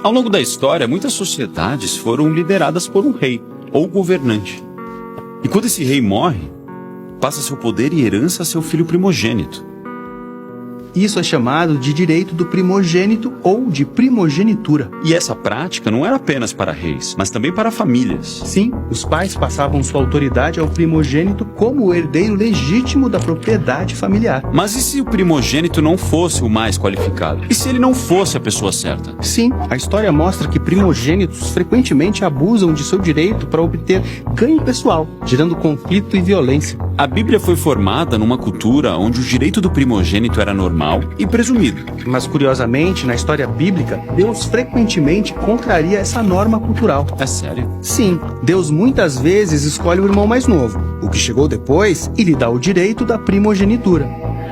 Ao longo da história, muitas sociedades foram lideradas por um rei ou governante. E quando esse rei morre, passa seu poder e herança a seu filho primogênito. Isso é chamado de direito do primogênito ou de primogenitura. E essa prática não era apenas para reis, mas também para famílias. Sim, os pais passavam sua autoridade ao primogênito como o herdeiro legítimo da propriedade familiar. Mas e se o primogênito não fosse o mais qualificado? E se ele não fosse a pessoa certa? Sim, a história mostra que primogênitos frequentemente abusam de seu direito para obter ganho pessoal, gerando conflito e violência. A Bíblia foi formada numa cultura onde o direito do primogênito era normal e presumido. Mas, curiosamente, na história bíblica, Deus frequentemente contraria essa norma cultural. É sério? Sim, Deus muitas vezes escolhe o irmão mais novo, o que chegou depois, e lhe dá o direito da primogenitura.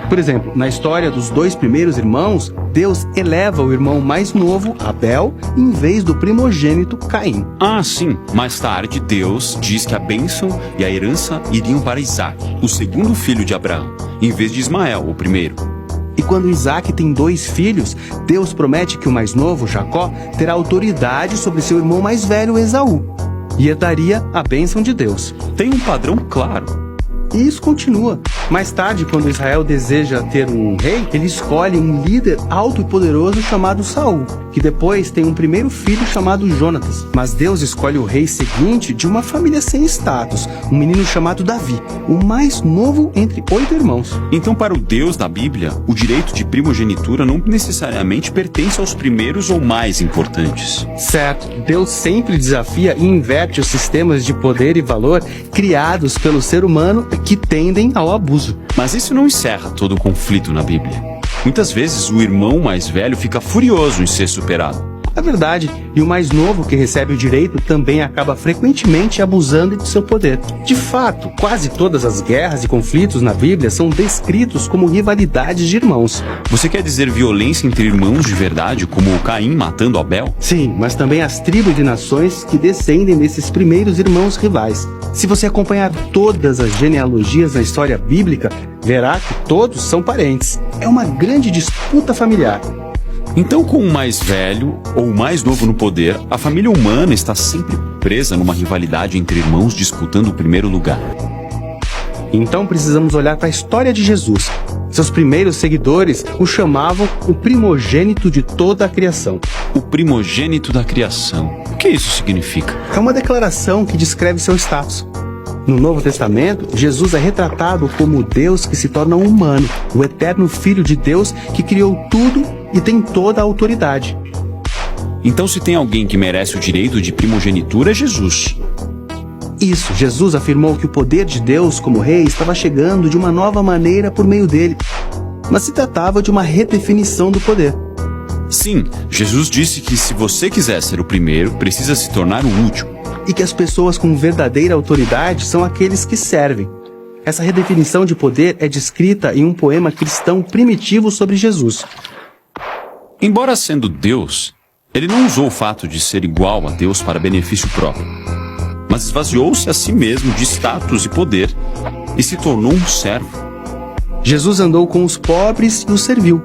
Por exemplo, na história dos 2 primeiros irmãos, Deus eleva o irmão mais novo, Abel, em vez do primogênito, Caim. Ah, sim. Mais tarde, Deus diz que a bênção e a herança iriam para Isaac, o segundo filho de Abraão, em vez de Ismael, o primeiro. E quando Isaac tem 2 filhos, Deus promete que o mais novo, Jacó, terá autoridade sobre seu irmão mais velho, Esaú, e herdaria a bênção de Deus. Tem um padrão claro. E isso continua. Mais tarde, quando Israel deseja ter um rei, ele escolhe um líder alto e poderoso chamado Saul, que depois tem um primeiro filho chamado Jonatas. Mas Deus escolhe o rei seguinte de uma família sem status, um menino chamado Davi, o mais novo entre 8 irmãos. Então, para o Deus da Bíblia, o direito de primogenitura não necessariamente pertence aos primeiros ou mais importantes. Certo, Deus sempre desafia e inverte os sistemas de poder e valor criados pelo ser humano que tendem ao abuso. Mas isso não encerra todo o conflito na Bíblia. Muitas vezes o irmão mais velho fica furioso em ser superado. É verdade, e o mais novo que recebe o direito também acaba frequentemente abusando de seu poder. De fato, quase todas as guerras e conflitos na Bíblia são descritos como rivalidades de irmãos. Você quer dizer violência entre irmãos de verdade, como o Caim matando Abel? Sim, mas também as tribos e nações que descendem desses primeiros irmãos rivais. Se você acompanhar todas as genealogias na história bíblica, verá que todos são parentes. É uma grande disputa familiar. Então, com o mais velho ou o mais novo no poder, a família humana está sempre presa numa rivalidade entre irmãos disputando o primeiro lugar. Então precisamos olhar para a história de Jesus. Seus primeiros seguidores o chamavam o primogênito de toda a criação. O primogênito da criação. O que isso significa? É uma declaração que descreve seu status. No Novo Testamento, Jesus é retratado como o Deus que se torna humano, o eterno Filho de Deus que criou tudo e tem toda a autoridade. Então, se tem alguém que merece o direito de primogenitura, é Jesus. Isso, Jesus afirmou que o poder de Deus como rei estava chegando de uma nova maneira por meio dele. Mas se tratava de uma redefinição do poder. Sim, Jesus disse que se você quiser ser o primeiro, precisa se tornar o último. E que as pessoas com verdadeira autoridade são aqueles que servem. Essa redefinição de poder é descrita em um poema cristão primitivo sobre Jesus. Embora sendo Deus, ele não usou o fato de ser igual a Deus para benefício próprio, mas esvaziou-se a si mesmo de status e poder e se tornou um servo. Jesus andou com os pobres e os serviu.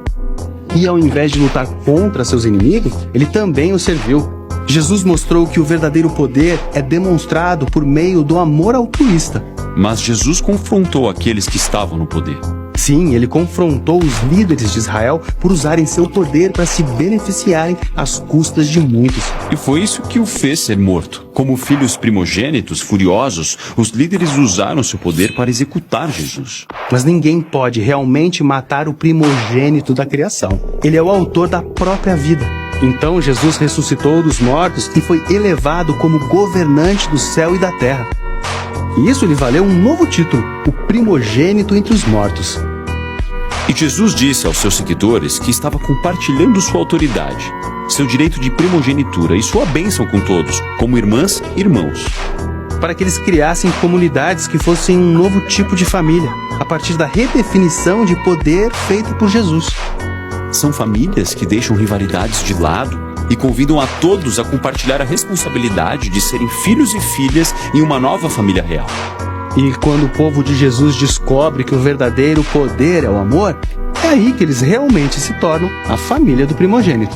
E ao invés de lutar contra seus inimigos, ele também os serviu. Jesus mostrou que o verdadeiro poder é demonstrado por meio do amor altruísta. Mas Jesus confrontou aqueles que estavam no poder. Sim, ele confrontou os líderes de Israel por usarem seu poder para se beneficiarem às custas de muitos. E foi isso que o fez ser morto. Como filhos primogênitos, furiosos, os líderes usaram seu poder para executar Jesus. Mas ninguém pode realmente matar o primogênito da criação. Ele é o autor da própria vida. Então Jesus ressuscitou dos mortos e foi elevado como governante do céu e da terra. E isso lhe valeu um novo título, o primogênito entre os mortos. E Jesus disse aos seus seguidores que estava compartilhando sua autoridade, seu direito de primogenitura e sua bênção com todos, como irmãs e irmãos. Para que eles criassem comunidades que fossem um novo tipo de família, a partir da redefinição de poder feita por Jesus. São famílias que deixam rivalidades de lado e convidam a todos a compartilhar a responsabilidade de serem filhos e filhas em uma nova família real. E quando o povo de Jesus descobre que o verdadeiro poder é o amor, é aí que eles realmente se tornam a família do primogênito.